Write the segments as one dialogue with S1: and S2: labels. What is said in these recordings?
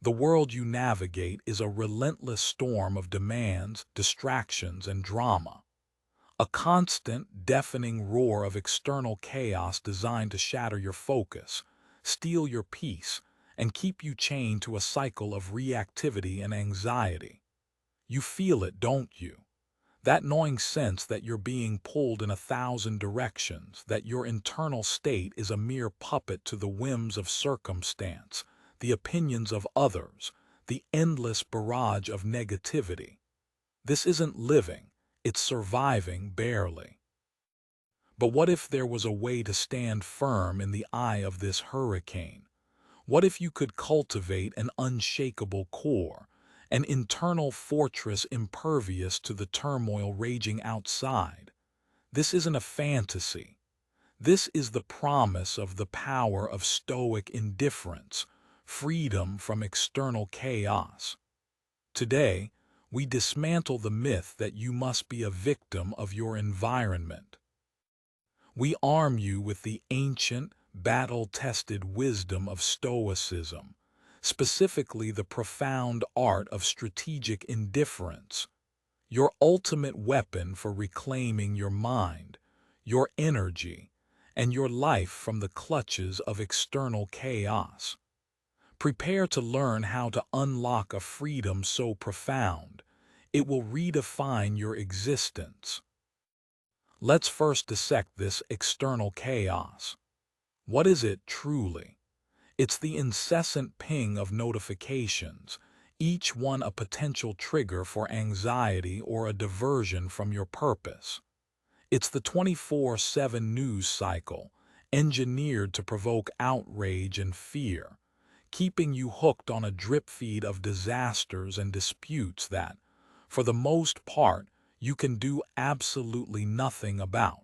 S1: The world you navigate is a relentless storm of demands, distractions, and drama. A constant, deafening roar of external chaos designed to shatter your focus, steal your peace, and keep you chained to a cycle of reactivity and anxiety. You feel it, don't you? That gnawing sense that you're being pulled in 1,000 directions, that your internal state is a mere puppet to the whims of circumstance, the opinions of others, the endless barrage of negativity. This isn't living, it's surviving barely. But what if there was a way to stand firm in the eye of this hurricane? What if you could cultivate an unshakable core, an internal fortress impervious to the turmoil raging outside? This isn't a fantasy. This is the promise of the power of Stoic indifference, freedom from external chaos. Today, we dismantle the myth that you must be a victim of your environment. We arm you with the ancient, battle-tested wisdom of Stoicism, specifically the profound art of strategic indifference, your ultimate weapon for reclaiming your mind, your energy, and your life from the clutches of external chaos. Prepare to learn how to unlock a freedom so profound, it will redefine your existence. Let's first dissect this external chaos. What is it truly? It's the incessant ping of notifications, each one a potential trigger for anxiety or a diversion from your purpose. It's the 24/7 news cycle, engineered to provoke outrage and fear, keeping you hooked on a drip feed of disasters and disputes that, for the most part, you can do absolutely nothing about.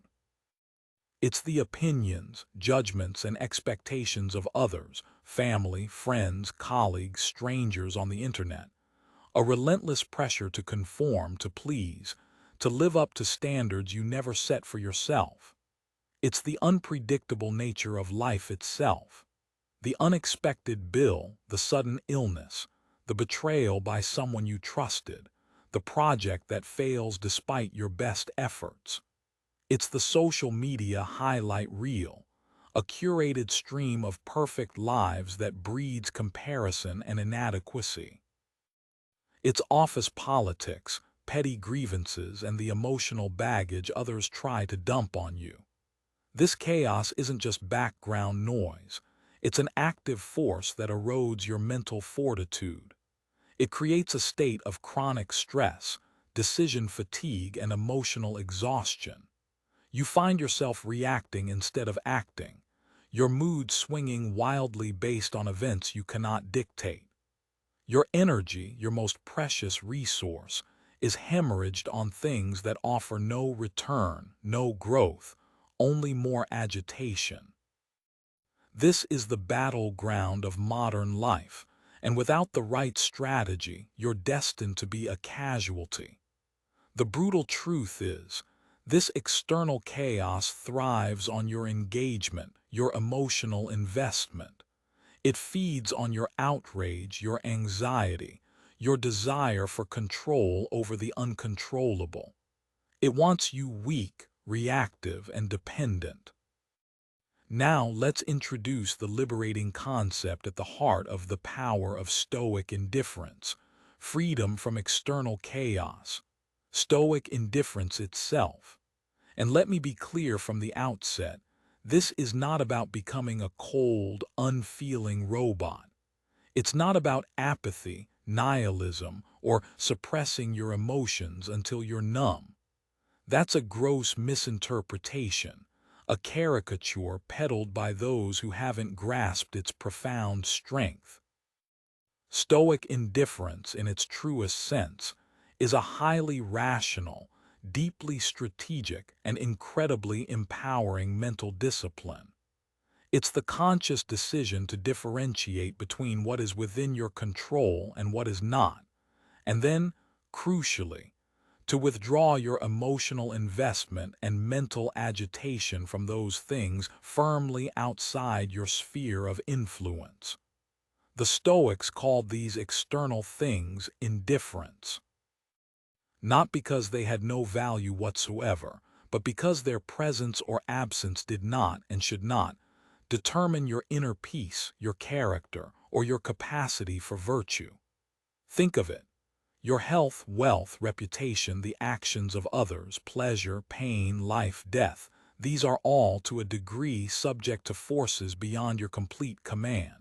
S1: It's the opinions, judgments, and expectations of others, family, friends, colleagues, strangers on the internet. A relentless pressure to conform, to please, to live up to standards you never set for yourself. It's the unpredictable nature of life itself. The unexpected bill, the sudden illness, the betrayal by someone you trusted, the project that fails despite your best efforts. It's the social media highlight reel, a curated stream of perfect lives that breeds comparison and inadequacy. It's office politics, petty grievances, and the emotional baggage others try to dump on you. This chaos isn't just background noise. It's an active force that erodes your mental fortitude. It creates a state of chronic stress, decision fatigue, and emotional exhaustion. You find yourself reacting instead of acting, your mood swinging wildly based on events you cannot dictate. Your energy, your most precious resource, is hemorrhaged on things that offer no return, no growth, only more agitation. This is the battleground of modern life, and without the right strategy, you're destined to be a casualty. The brutal truth is, this external chaos thrives on your engagement, your emotional investment. It feeds on your outrage, your anxiety, your desire for control over the uncontrollable. It wants you weak, reactive, and dependent. Now let's introduce the liberating concept at the heart of the power of Stoic indifference, freedom from external chaos, Stoic indifference itself. And let me be clear from the outset, this is not about becoming a cold, unfeeling robot. It's not about apathy, nihilism, or suppressing your emotions until you're numb. That's a gross misinterpretation, a caricature peddled by those who haven't grasped its profound strength. Stoic indifference, in its truest sense, is a highly rational, deeply strategic, and incredibly empowering mental discipline. It's the conscious decision to differentiate between what is within your control and what is not, and then, crucially, to withdraw your emotional investment and mental agitation from those things firmly outside your sphere of influence. The Stoics called these external things indifference, not because they had no value whatsoever, but because their presence or absence did not and should not determine your inner peace, your character, or your capacity for virtue. Think of it. Your health, wealth, reputation, the actions of others, pleasure, pain, life, death, these are all to a degree subject to forces beyond your complete command.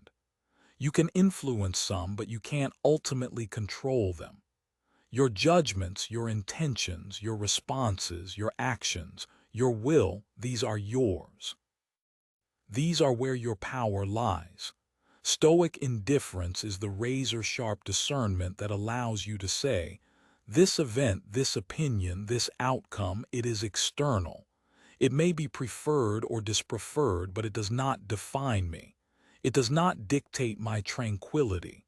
S1: You can influence some, but you can't ultimately control them. Your judgments, your intentions, your responses, your actions, your will, these are yours. These are where your power lies. Stoic indifference is the razor-sharp discernment that allows you to say, this event, this opinion, this outcome, it is external. It may be preferred or dispreferred, but it does not define me. It does not dictate my tranquility.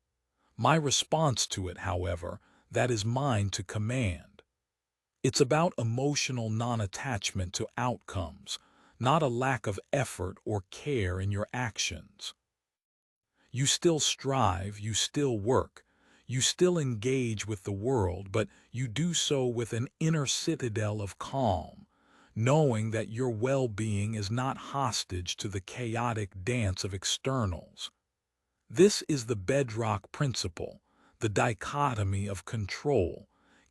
S1: My response to it, however, that is mine to command. It's about emotional non-attachment to outcomes, not a lack of effort or care in your actions. You still strive, you still work, you still engage with the world, but you do so with an inner citadel of calm, knowing that your well-being is not hostage to the chaotic dance of externals. This is the bedrock principle, the dichotomy of control,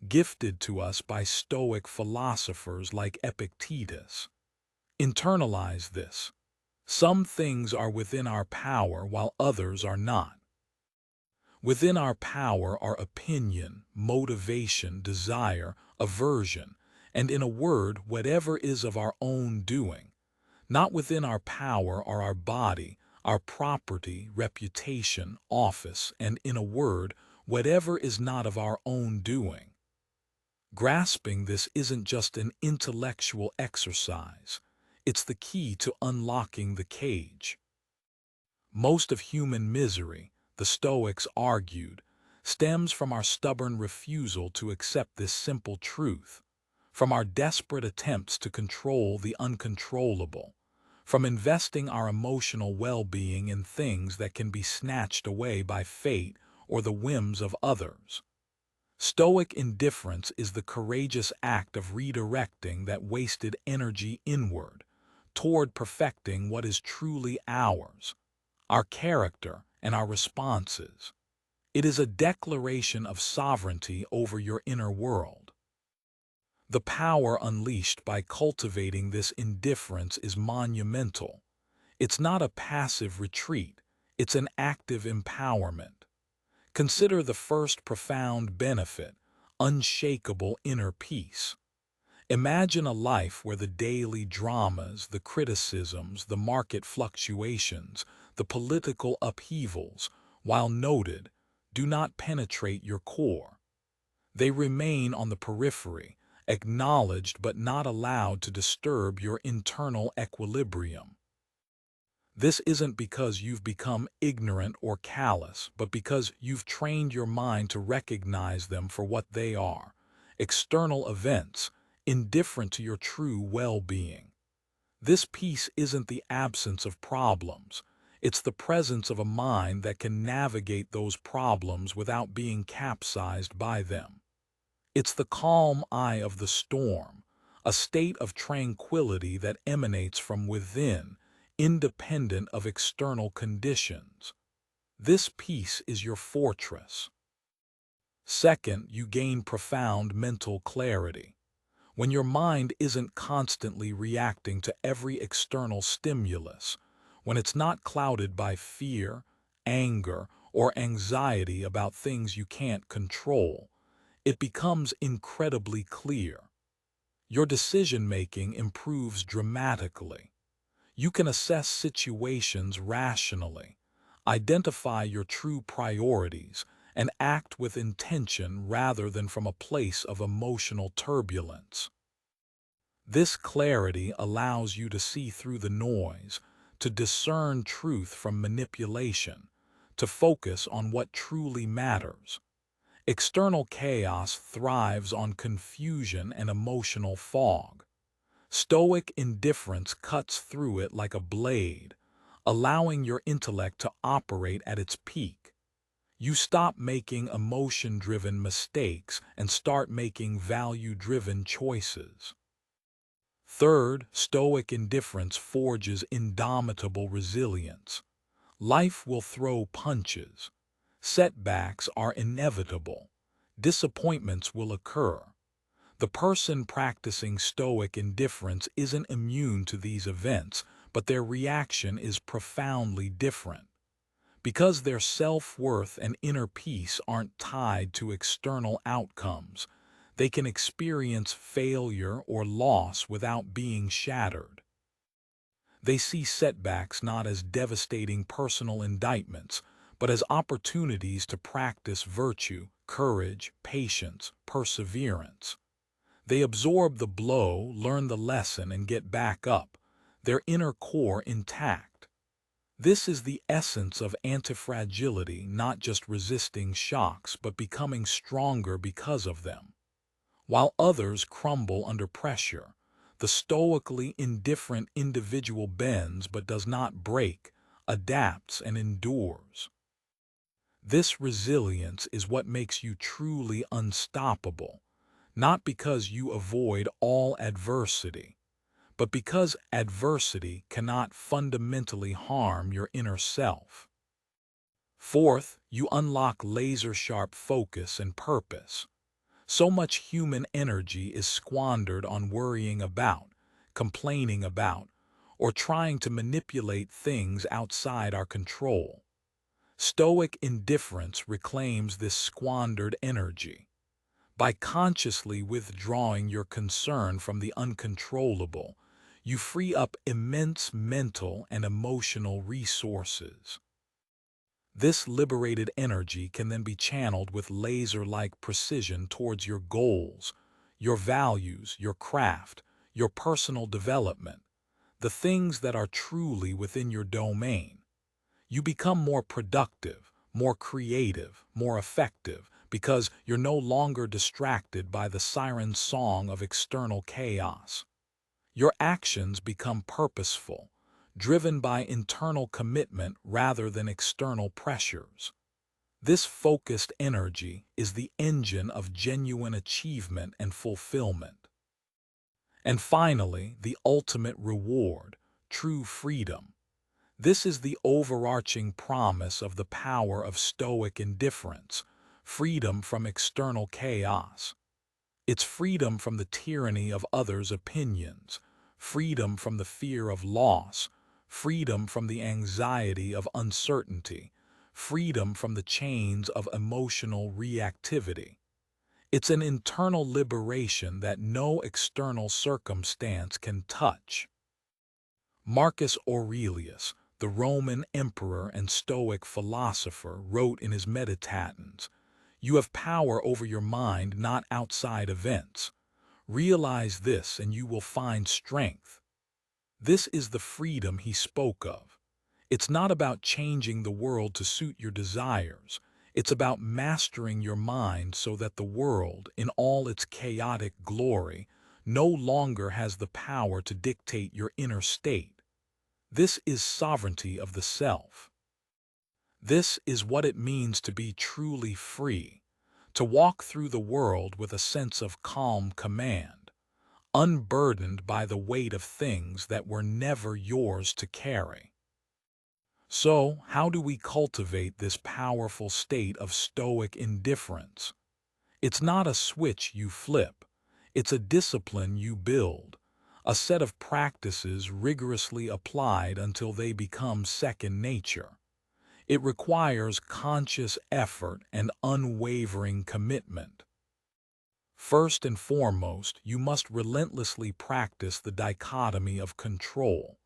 S1: gifted to us by Stoic philosophers like Epictetus. Internalize this. Some things are within our power while others are not. Within our power are opinion, motivation, desire, aversion, and in a word, whatever is of our own doing. Not within our power are our body, our property, reputation, office, and in a word, whatever is not of our own doing. Grasping this isn't just an intellectual exercise. It's the key to unlocking the cage. Most of human misery, the Stoics argued, stems from our stubborn refusal to accept this simple truth, from our desperate attempts to control the uncontrollable, from investing our emotional well-being in things that can be snatched away by fate or the whims of others. Stoic indifference is the courageous act of redirecting that wasted energy inward, toward perfecting what is truly ours, our character and our responses. It is a declaration of sovereignty over your inner world. The power unleashed by cultivating this indifference is monumental. It's not a passive retreat, it's an active empowerment. Consider the first profound benefit, unshakable inner peace. Imagine a life where the daily dramas, the criticisms, the market fluctuations, the political upheavals, while noted, do not penetrate your core. They remain on the periphery, acknowledged but not allowed to disturb your internal equilibrium. This isn't because you've become ignorant or callous, but because you've trained your mind to recognize them for what they are, external events, indifferent to your true well-being. This peace isn't the absence of problems. It's the presence of a mind that can navigate those problems without being capsized by them. It's the calm eye of the storm, a state of tranquility that emanates from within, independent of external conditions. This peace is your fortress. Second, you gain profound mental clarity. When your mind isn't constantly reacting to every external stimulus, when it's not clouded by fear, anger, or anxiety about things you can't control, it becomes incredibly clear. Your decision-making improves dramatically. You can assess situations rationally, identify your true priorities, and act with intention rather than from a place of emotional turbulence. This clarity allows you to see through the noise, to discern truth from manipulation, to focus on what truly matters. External chaos thrives on confusion and emotional fog. Stoic indifference cuts through it like a blade, allowing your intellect to operate at its peak, You stop making emotion-driven mistakes and start making value-driven choices. Third, Stoic indifference forges indomitable resilience. Life will throw punches. Setbacks are inevitable. Disappointments will occur. The person practicing Stoic indifference isn't immune to these events, but their reaction is profoundly different. Because their self-worth and inner peace aren't tied to external outcomes, they can experience failure or loss without being shattered. They see setbacks not as devastating personal indictments, but as opportunities to practice virtue, courage, patience, perseverance. They absorb the blow, learn the lesson, and get back up, their inner core intact. This is the essence of antifragility, not just resisting shocks, but becoming stronger because of them. While others crumble under pressure, the stoically indifferent individual bends but does not break, adapts, and endures. This resilience is what makes you truly unstoppable, not because you avoid all adversity, but because adversity cannot fundamentally harm your inner self. Fourth, you unlock laser-sharp focus and purpose. So much human energy is squandered on worrying about, complaining about, or trying to manipulate things outside our control. Stoic indifference reclaims this squandered energy. By consciously withdrawing your concern from the uncontrollable, you free up immense mental and emotional resources. This liberated energy can then be channeled with laser-like precision towards your goals, your values, your craft, your personal development, the things that are truly within your domain. You become more productive, more creative, more effective, because you're no longer distracted by the siren song of external chaos. Your actions become purposeful, driven by internal commitment rather than external pressures. This focused energy is the engine of genuine achievement and fulfillment. And finally, the ultimate reward, true freedom. This is the overarching promise of the power of Stoic indifference, freedom from external chaos. It's freedom from the tyranny of others' opinions, freedom from the fear of loss, freedom from the anxiety of uncertainty, freedom from the chains of emotional reactivity. It's an internal liberation that no external circumstance can touch. Marcus Aurelius, the Roman emperor and Stoic philosopher, wrote in his Meditations, "You have power over your mind, not outside events. Realize this and you will find strength." This is the freedom he spoke of. It's not about changing the world to suit your desires. It's about mastering your mind so that the world, in all its chaotic glory, no longer has the power to dictate your inner state. This is sovereignty of the self. This is what it means to be truly free, to walk through the world with a sense of calm command, unburdened by the weight of things that were never yours to carry. So, how do we cultivate this powerful state of Stoic indifference? It's not a switch you flip. It's a discipline you build, a set of practices rigorously applied until they become second nature. It requires conscious effort and unwavering commitment. First and foremost, you must relentlessly practice the dichotomy of control.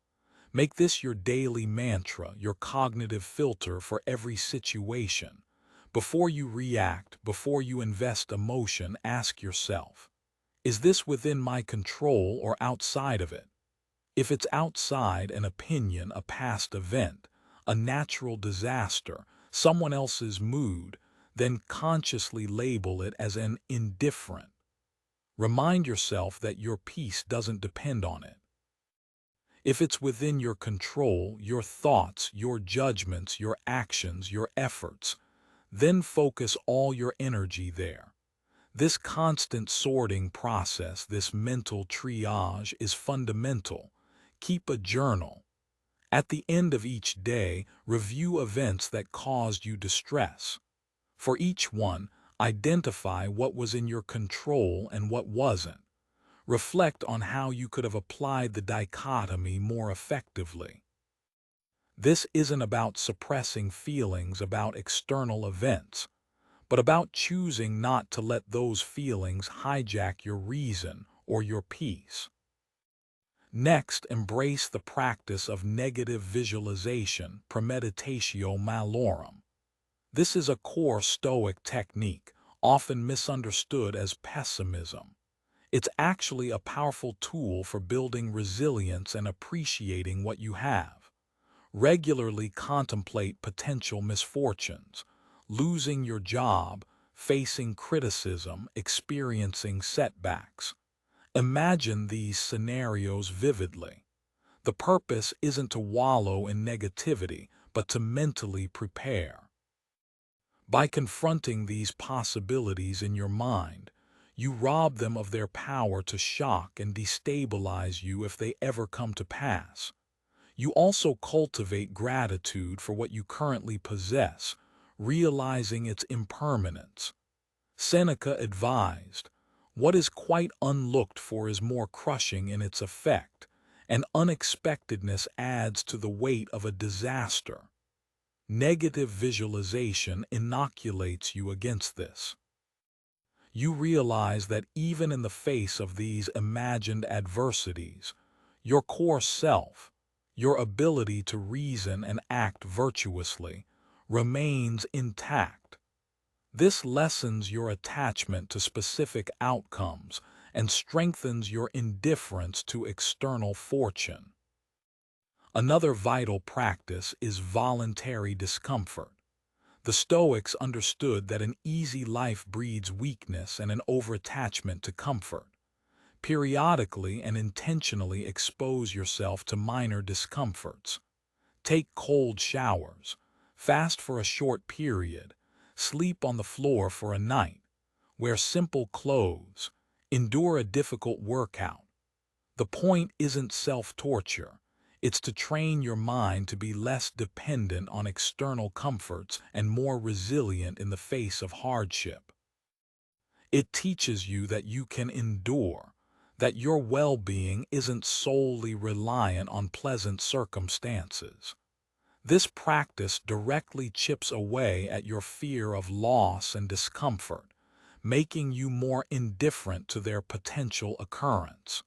S1: Make this your daily mantra, your cognitive filter for every situation. Before you react, before you invest emotion, ask yourself, is this within my control or outside of it? If it's outside, an opinion, a past event, a natural disaster, someone else's mood, then consciously label it as an indifferent. Remind yourself that your peace doesn't depend on it. If it's within your control, your thoughts, your judgments, your actions, your efforts, Then focus all your energy there. This constant sorting process, this mental triage, is fundamental. Keep a journal. At the end of each day, review events that caused you distress. For each one, identify what was in your control and what wasn't. Reflect on how you could have applied the dichotomy more effectively. This isn't about suppressing feelings about external events, but about choosing not to let those feelings hijack your reason or your peace. Next, embrace the practice of negative visualization, premeditatio malorum. This is a core Stoic technique, often misunderstood as pessimism. It's actually a powerful tool for building resilience and appreciating what you have. Regularly contemplate potential misfortunes, losing your job, facing criticism, experiencing setbacks. Imagine these scenarios vividly. The purpose isn't to wallow in negativity, but to mentally prepare. By confronting these possibilities in your mind, you rob them of their power to shock and destabilize you if they ever come to pass. You also cultivate gratitude for what you currently possess, realizing its impermanence. Seneca advised, "What is quite unlooked for is more crushing in its effect, and unexpectedness adds to the weight of a disaster." Negative visualization inoculates you against this. You realize that even in the face of these imagined adversities, your core self, your ability to reason and act virtuously, remains intact. This lessens your attachment to specific outcomes and strengthens your indifference to external fortune. Another vital practice is voluntary discomfort. The Stoics understood that an easy life breeds weakness and an overattachment to comfort. Periodically and intentionally expose yourself to minor discomforts. Take cold showers, fast for a short period, sleep on the floor for a night, wear simple clothes, endure a difficult workout. The point isn't self-torture. It's to train your mind to be less dependent on external comforts and more resilient in the face of hardship. It teaches you that you can endure, that your well-being isn't solely reliant on pleasant circumstances. This practice directly chips away at your fear of loss and discomfort, making you more indifferent to their potential occurrence.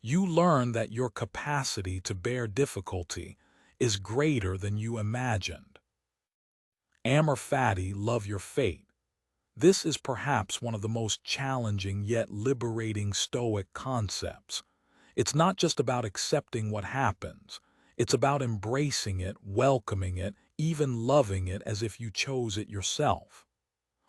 S1: You learn that your capacity to bear difficulty is greater than you imagined. Amor Fati, love your fate. This is perhaps one of the most challenging yet liberating Stoic concepts. It's not just about accepting what happens. It's about embracing it, welcoming it, even loving it as if you chose it yourself.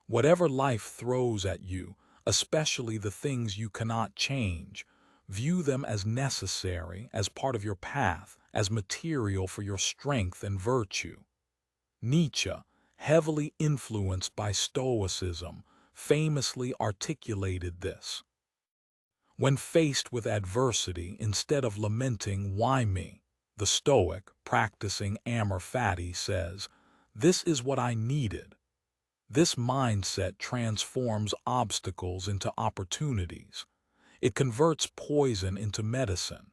S1: Whatever life throws at you, especially the things you cannot change, view them as necessary, as part of your path, as material for your strength and virtue. Nietzsche, heavily influenced by Stoicism, famously articulated this. When faced with adversity, instead of lamenting, "Why me?" the Stoic, practicing Amor Fati, says, "This is what I needed." This mindset transforms obstacles into opportunities. It converts poison into medicine.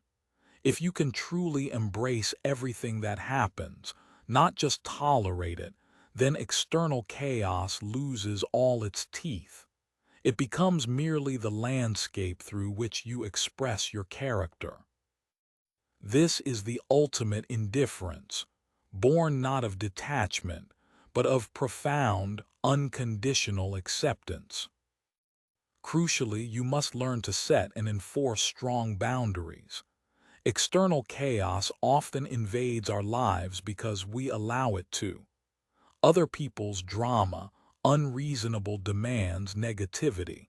S1: If you can truly embrace everything that happens, not just tolerate it, then external chaos loses all its teeth. It becomes merely the landscape through which you express your character. This is the ultimate indifference, born not of detachment, but of profound, unconditional acceptance. Crucially, you must learn to set and enforce strong boundaries. External chaos often invades our lives because we allow it to. Other people's drama, unreasonable demands, negativity.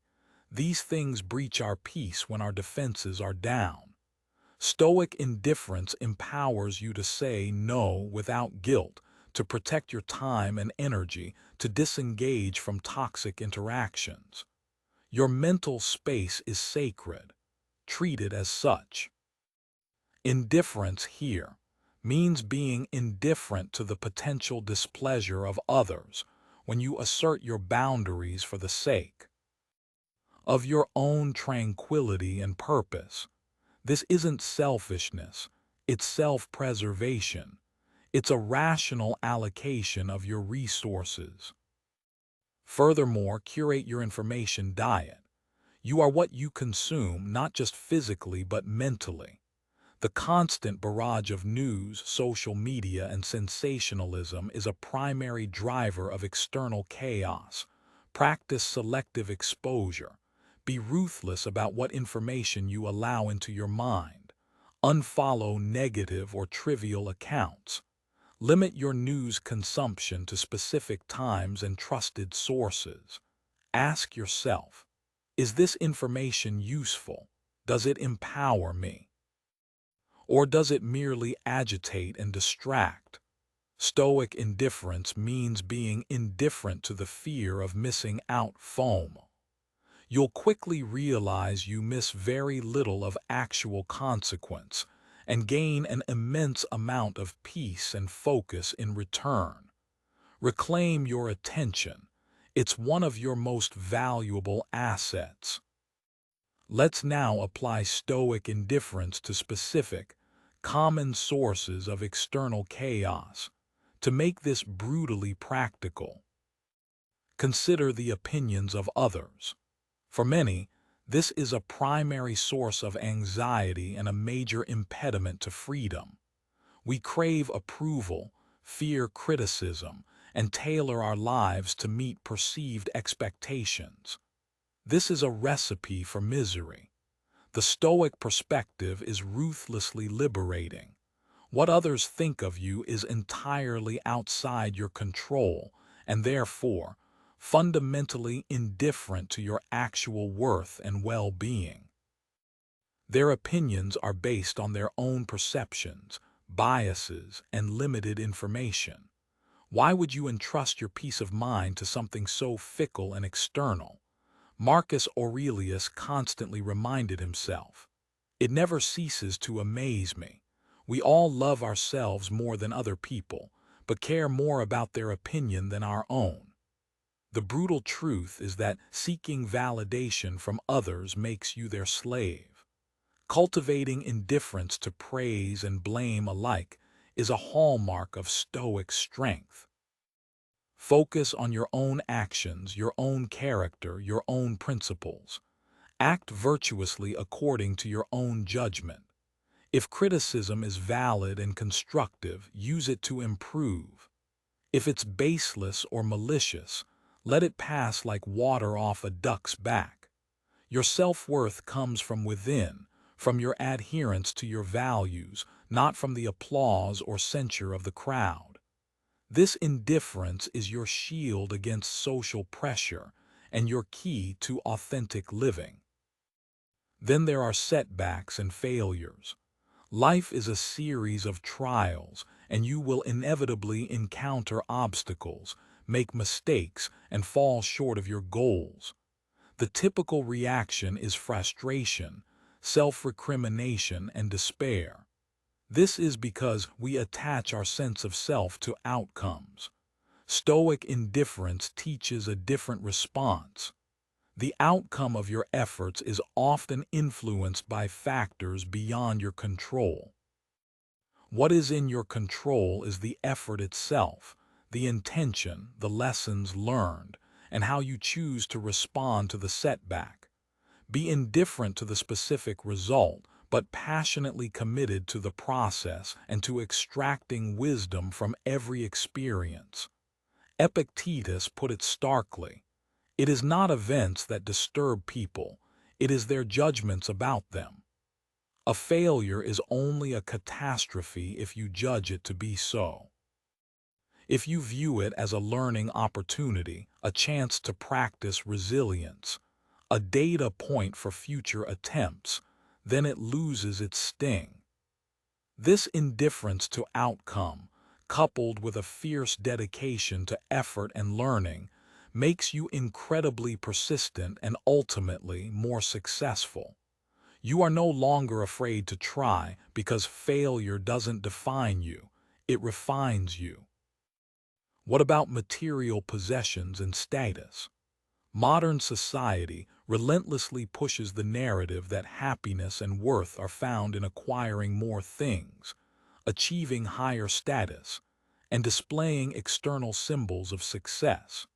S1: These things breach our peace when our defenses are down. Stoic indifference empowers you to say no without guilt, to protect your time and energy, to disengage from toxic interactions. Your mental space is sacred. Treat it as such. Indifference here means being indifferent to the potential displeasure of others when you assert your boundaries for the sake of your own tranquility and purpose. This isn't selfishness, it's self-preservation. It's a rational allocation of your resources. Furthermore, curate your information diet. You are what you consume, not just physically but mentally. The constant barrage of news, social media, and sensationalism is a primary driver of external chaos. Practice selective exposure. Be ruthless about what information you allow into your mind. Unfollow negative or trivial accounts. Limit your news consumption to specific times and trusted sources. Ask yourself, is this information useful? Does it empower me? Or does it merely agitate and distract? Stoic indifference means being indifferent to the fear of missing out FOMO. You'll quickly realize you miss very little of actual consequence and gain an immense amount of peace and focus in return. Reclaim your attention. It's one of your most valuable assets. Let's now apply Stoic indifference to specific, common sources of external chaos. To make this brutally practical, consider the opinions of others. For many, this is a primary source of anxiety and a major impediment to freedom. We crave approval, fear criticism, and tailor our lives to meet perceived expectations. This is a recipe for misery. The Stoic perspective is ruthlessly liberating. What others think of you is entirely outside your control and therefore fundamentally indifferent to your actual worth and well-being. Their opinions are based on their own perceptions, biases, and limited information. Why would you entrust your peace of mind to something so fickle and external? Marcus Aurelius constantly reminded himself, "It never ceases to amaze me. We all love ourselves more than other people, but care more about their opinion than our own." The brutal truth is that seeking validation from others makes you their slave. Cultivating indifference to praise and blame alike is a hallmark of Stoic strength. Focus on your own actions, your own character, your own principles. Act virtuously according to your own judgment. If criticism is valid and constructive, use it to improve. If it's baseless or malicious, let it pass like water off a duck's back. Your self-worth comes from within, from your adherence to your values, not from the applause or censure of the crowd. This indifference is your shield against social pressure and your key to authentic living. Then there are setbacks and failures. Life is a series of trials, and you will inevitably encounter obstacles, make mistakes, and fall short of your goals. The typical reaction is frustration, self-recrimination, and despair. This is because we attach our sense of self to outcomes. Stoic indifference teaches a different response. The outcome of your efforts is often influenced by factors beyond your control. What is in your control is the effort itself, the intention, the lessons learned, and how you choose to respond to the setback. Be indifferent to the specific result, but passionately committed to the process and to extracting wisdom from every experience. Epictetus put it starkly, "It is not events that disturb people, it is their judgments about them." A failure is only a catastrophe if you judge it to be so. If you view it as a learning opportunity, a chance to practice resilience, a data point for future attempts, then it loses its sting. This indifference to outcome, coupled with a fierce dedication to effort and learning, makes you incredibly persistent and ultimately more successful. You are no longer afraid to try because failure doesn't define you, it refines you. What about material possessions and status? Modern society relentlessly pushes the narrative that happiness and worth are found in acquiring more things, achieving higher status, and displaying external symbols of success.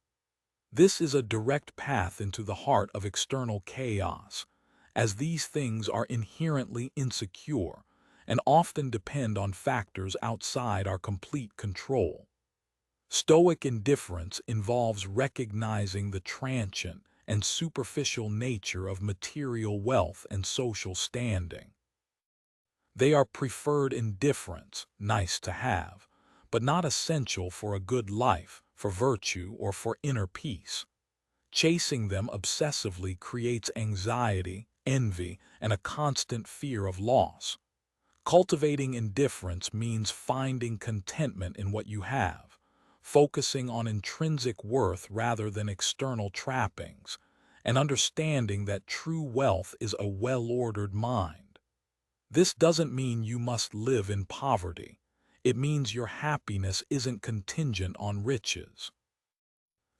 S1: This is a direct path into the heart of external chaos, as these things are inherently insecure and often depend on factors outside our complete control. Stoic indifference involves recognizing the transient and superficial nature of material wealth and social standing. They are preferred indifference, nice to have, but not essential for a good life, for virtue, or for inner peace. Chasing them obsessively creates anxiety, envy, and a constant fear of loss. Cultivating indifference means finding contentment in what you have, focusing on intrinsic worth rather than external trappings, and understanding that true wealth is a well-ordered mind. This doesn't mean you must live in poverty. It means your happiness isn't contingent on riches.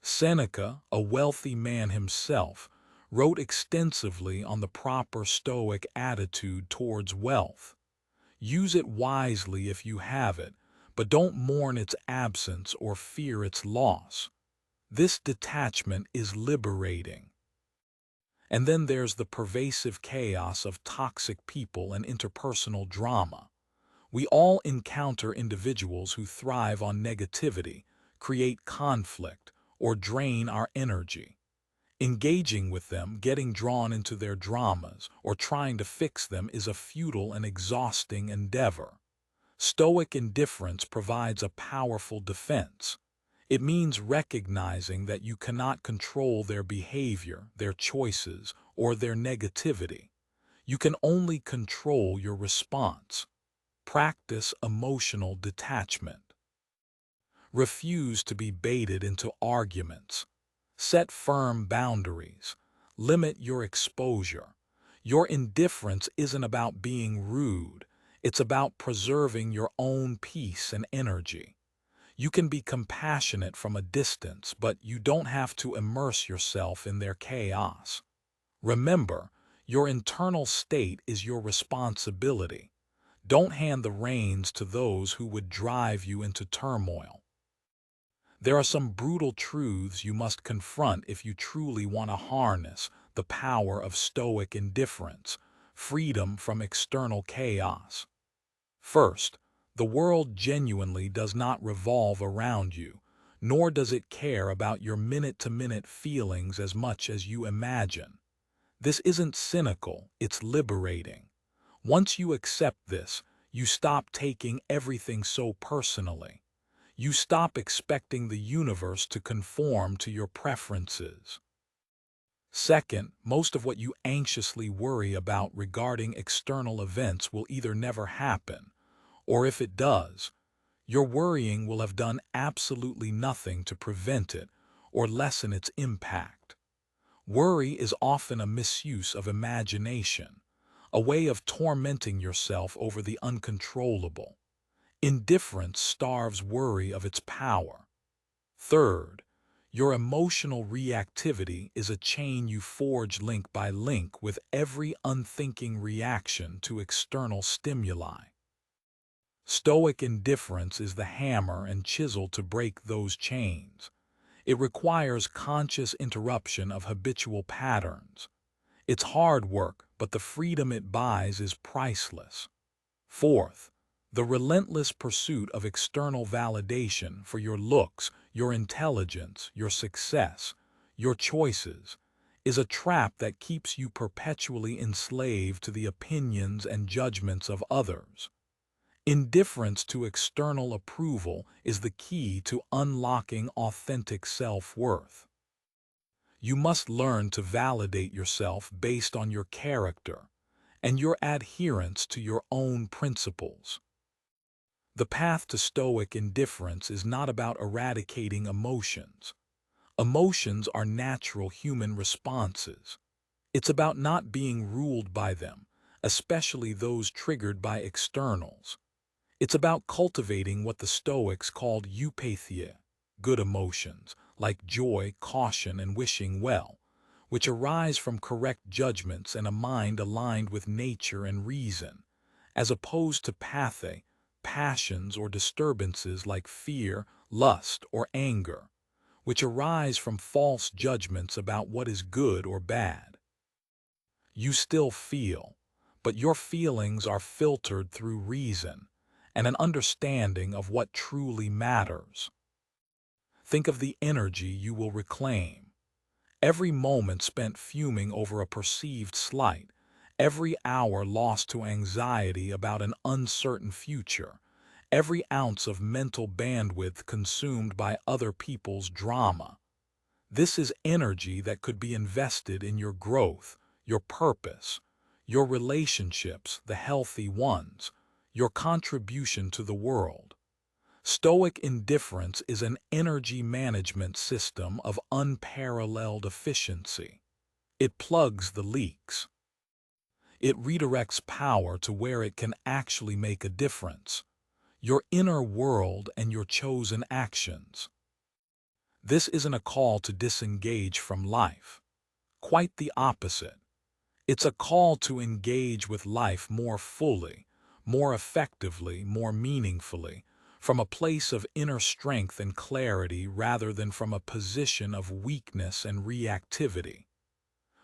S1: Seneca, a wealthy man himself, wrote extensively on the proper Stoic attitude towards wealth. Use it wisely if you have it, but don't mourn its absence or fear its loss. This detachment is liberating. And then there's the pervasive chaos of toxic people and interpersonal drama. We all encounter individuals who thrive on negativity, create conflict, or drain our energy. Engaging with them, getting drawn into their dramas, or trying to fix them is a futile and exhausting endeavor. Stoic indifference provides a powerful defense. It means recognizing that you cannot control their behavior, their choices, or their negativity. You can only control your response. Practice emotional detachment. Refuse to be baited into arguments. Set firm boundaries. Limit your exposure. Your indifference isn't about being rude. It's about preserving your own peace and energy. You can be compassionate from a distance, but you don't have to immerse yourself in their chaos. Remember, your internal state is your responsibility. Don't hand the reins to those who would drive you into turmoil. There are some brutal truths you must confront if you truly want to harness the power of Stoic indifference, freedom from external chaos. First, the world genuinely does not revolve around you, nor does it care about your minute-to-minute feelings as much as you imagine. This isn't cynical, it's liberating. Once you accept this, you stop taking everything so personally. You stop expecting the universe to conform to your preferences. Second, most of what you anxiously worry about regarding external events will either never happen, or if it does, your worrying will have done absolutely nothing to prevent it or lessen its impact. Worry is often a misuse of imagination, a way of tormenting yourself over the uncontrollable. Indifference starves worry of its power. Third, your emotional reactivity is a chain you forge link by link with every unthinking reaction to external stimuli. Stoic indifference is the hammer and chisel to break those chains. It requires conscious interruption of habitual patterns. It's hard work, but the freedom it buys is priceless. Fourth, the relentless pursuit of external validation for your looks, your intelligence, your success, your choices, is a trap that keeps you perpetually enslaved to the opinions and judgments of others. Indifference to external approval is the key to unlocking authentic self-worth. You must learn to validate yourself based on your character and your adherence to your own principles. The path to Stoic indifference is not about eradicating emotions. Emotions are natural human responses. It's about not being ruled by them, especially those triggered by externals. It's about cultivating what the Stoics called eupathia, good emotions, like joy, caution, and wishing well, which arise from correct judgments and a mind aligned with nature and reason, as opposed to pathe, passions or disturbances like fear, lust, or anger, which arise from false judgments about what is good or bad. You still feel, but your feelings are filtered through reason and an understanding of what truly matters. Think of the energy you will reclaim. Every moment spent fuming over a perceived slight, every hour lost to anxiety about an uncertain future, every ounce of mental bandwidth consumed by other people's drama. This is energy that could be invested in your growth, your purpose, your relationships, the healthy ones, your contribution to the world. Stoic indifference is an energy management system of unparalleled efficiency. It plugs the leaks. It redirects power to where it can actually make a difference, your inner world and your chosen actions. This isn't a call to disengage from life. Quite the opposite. It's a call to engage with life more fully, more effectively, more meaningfully, from a place of inner strength and clarity rather than from a position of weakness and reactivity.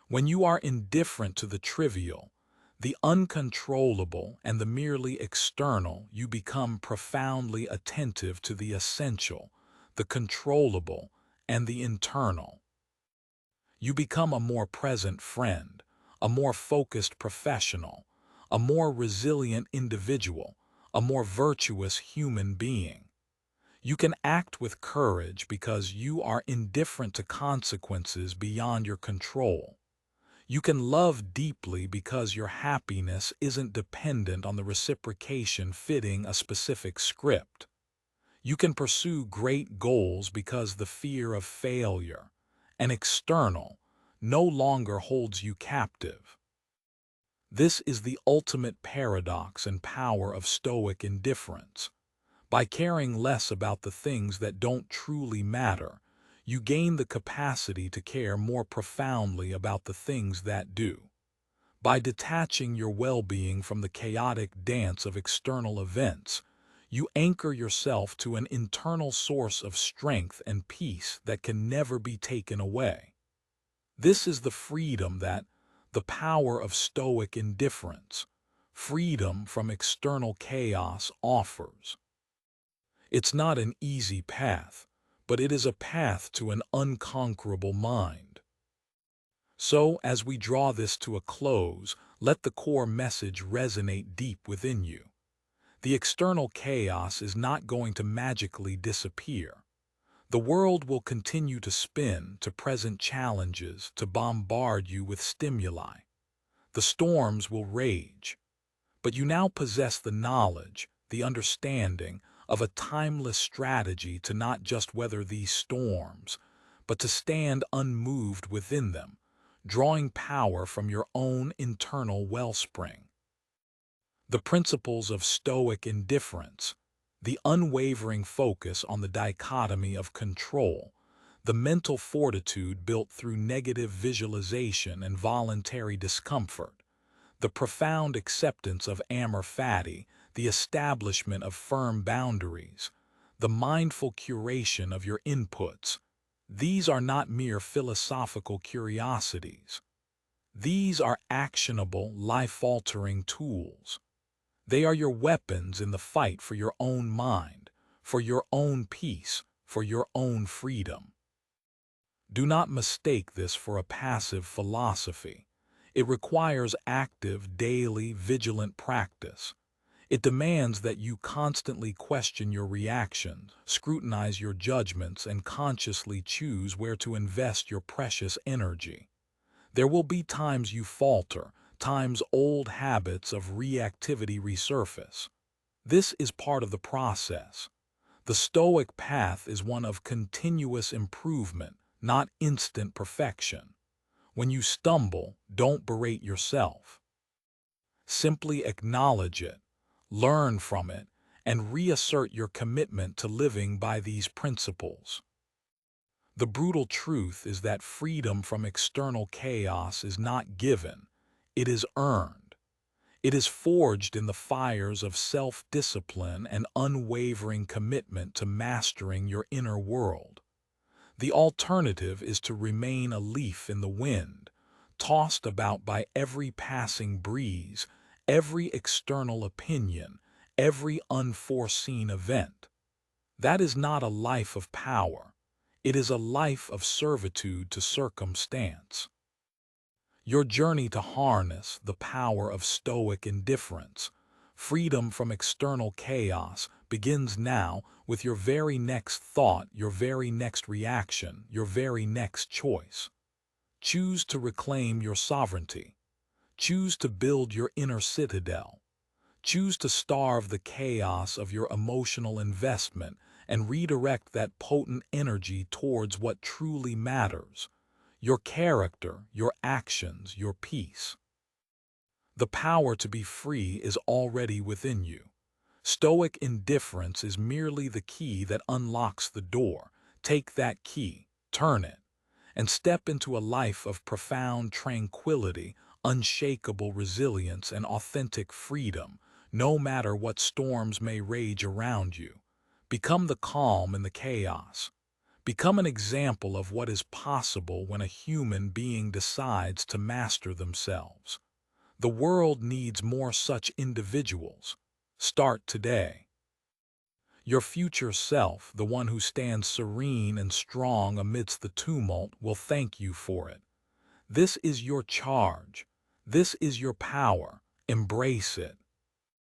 S1: When you are indifferent to the trivial, the uncontrollable, and the merely external, you become profoundly attentive to the essential, the controllable, and the internal. You become a more present friend, a more focused professional, a more resilient individual, a more virtuous human being. You can act with courage because you are indifferent to consequences beyond your control. You can love deeply because your happiness isn't dependent on the reciprocation fitting a specific script. You can pursue great goals because the fear of failure, an external, no longer holds you captive. This is the ultimate paradox and power of Stoic indifference. By caring less about the things that don't truly matter, you gain the capacity to care more profoundly about the things that do. By detaching your well-being from the chaotic dance of external events, you anchor yourself to an internal source of strength and peace that can never be taken away. This is the power of Stoic indifference, freedom from external chaos offers. It's not an easy path, but it is a path to an unconquerable mind. So, as we draw this to a close, let the core message resonate deep within you. The external chaos is not going to magically disappear. The world will continue to spin, to present challenges, to bombard you with stimuli. The storms will rage, but you now possess the knowledge, the understanding of a timeless strategy to not just weather these storms, but to stand unmoved within them, drawing power from your own internal wellspring. The principles of Stoic indifference, the unwavering focus on the dichotomy of control, the mental fortitude built through negative visualization and voluntary discomfort, the profound acceptance of Amor Fati, the establishment of firm boundaries, the mindful curation of your inputs. These are not mere philosophical curiosities. These are actionable, life-altering tools. They are your weapons in the fight for your own mind, for your own peace, for your own freedom. Do not mistake this for a passive philosophy. It requires active, daily, vigilant practice. It demands that you constantly question your reactions, scrutinize your judgments, and consciously choose where to invest your precious energy. There will be times you falter, times old habits of reactivity resurface. This is part of the process. The Stoic path is one of continuous improvement, not instant perfection. When you stumble, don't berate yourself. Simply acknowledge it, learn from it, and reassert your commitment to living by these principles. The brutal truth is that freedom from external chaos is not given, it is earned. It is forged in the fires of self-discipline and unwavering commitment to mastering your inner world. The alternative is to remain a leaf in the wind, tossed about by every passing breeze, every external opinion, every unforeseen event. That is not a life of power. It is a life of servitude to circumstance. Your journey to harness the power of Stoic indifference, freedom from external chaos, begins now with your very next thought, your very next reaction, your very next choice. Choose to reclaim your sovereignty. Choose to build your inner citadel. Choose to starve the chaos of your emotional investment and redirect that potent energy towards what truly matters: your character, your actions, your peace. The power to be free is already within you. Stoic indifference is merely the key that unlocks the door. Take that key, turn it, and step into a life of profound tranquility, unshakable resilience, and authentic freedom, no matter what storms may rage around you. Become the calm in the chaos. Become an example of what is possible when a human being decides to master themselves. The world needs more such individuals. Start today. Your future self, the one who stands serene and strong amidst the tumult, will thank you for it. This is your charge. This is your power. Embrace it.